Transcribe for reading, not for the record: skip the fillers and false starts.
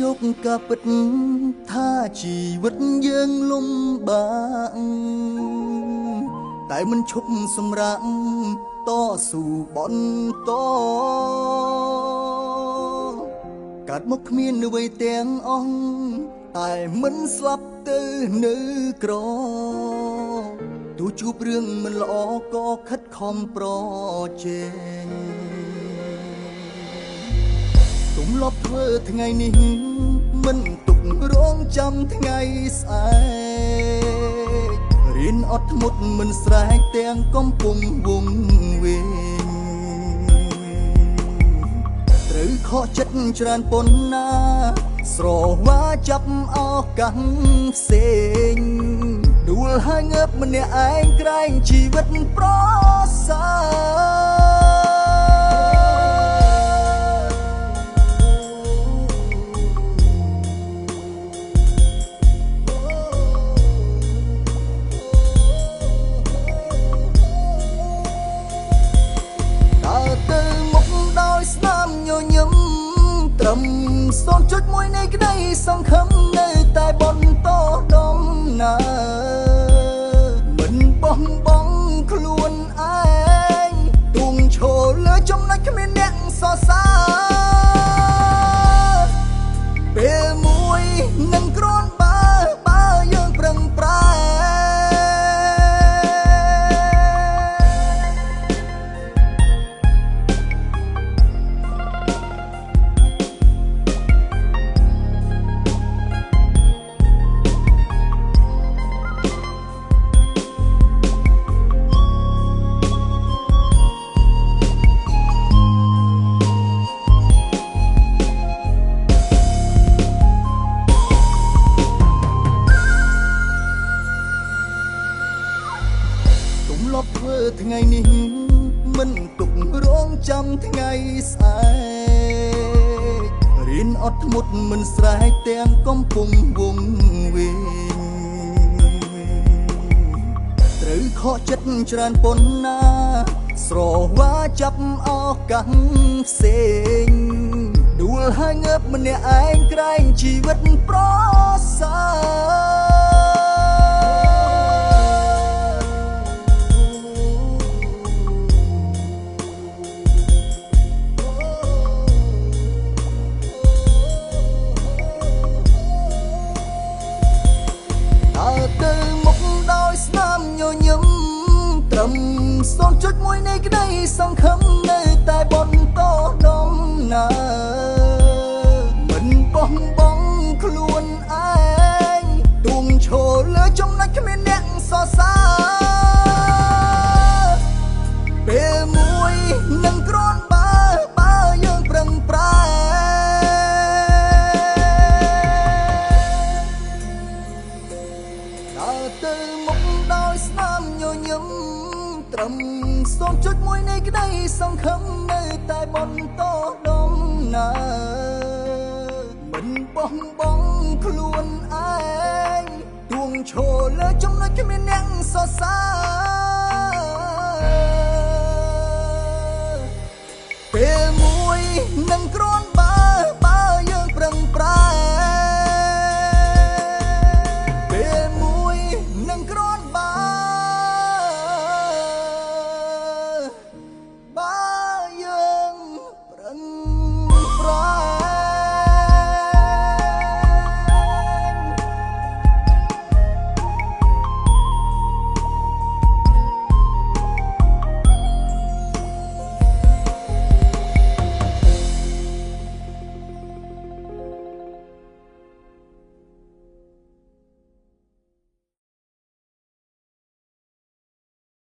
យកកាពិតថាជីវិតយើងលំបាកតែមិនឈប់សម្រាកតស៊ូបន្តកាត់មកគ្មានអ្វីទាំងអស់តែមិនស្លាប់ទៅនៅក្រទោះជួបរឿងមិនល្អក៏ខិតខំប្រជែងទម្លាប់ធ្វើថ្ងៃនេះមិនទុករងចាំថ្ងៃស្អែករៀនអត់ធ្មត់មិនស្រែកទាំងកំពុងវង្វេងត្រូវខកចិត្តច្រើនប៉ុណ្ណាស្រវាចាប់ឱកាសផ្សេងដួលហើយងើបម្នាក់ឯងក្រែងជីវិតប្រសើ0.1នៃក្តីសង្ឃឹមនៅតែបន្តដំណើរមិនបោះបង់ខ្លួនឯងទុំឈរលើចំណុចគ្មានអ្នកសរសើរពេលមួយនឹងគ្រាន់បើយើងប្រឹងប្រែងធ្វើថ្ងៃនេះមិនទុករងចាំថ្ងៃស្អែករៀនអត់ធ្មត់មិនស្រែកទាំងកំពុងវង្វេងត្រូវខកចិត្តច្រើនប៉ុណ្ណាស្រវាចាប់ឱកាសផ្សេងដួលហើយងើបម្នាក់ឯងក្រែងជីវិតប្រសើរ0.1នៃក្តីសង្ឃឹមនៅតែបន្តដំណើរមិនបោះបង់ខ្លួនឯងទុំឈរលើចំណុចគ្មានអ្នកសរសើរពេលមួយនឹងគ្រាន់បើយើងប្រឹងប្រែងដើរទៅមុខដោយស្នាមញញឹមត្រឹម0.1នៃក្តីសង្ឃឹមនៅតែបន្តដំណើរមិនបោះបង់ខ្លួនឯងទួងឈរលើចំណុចគ្មានអ្នកសរសើរ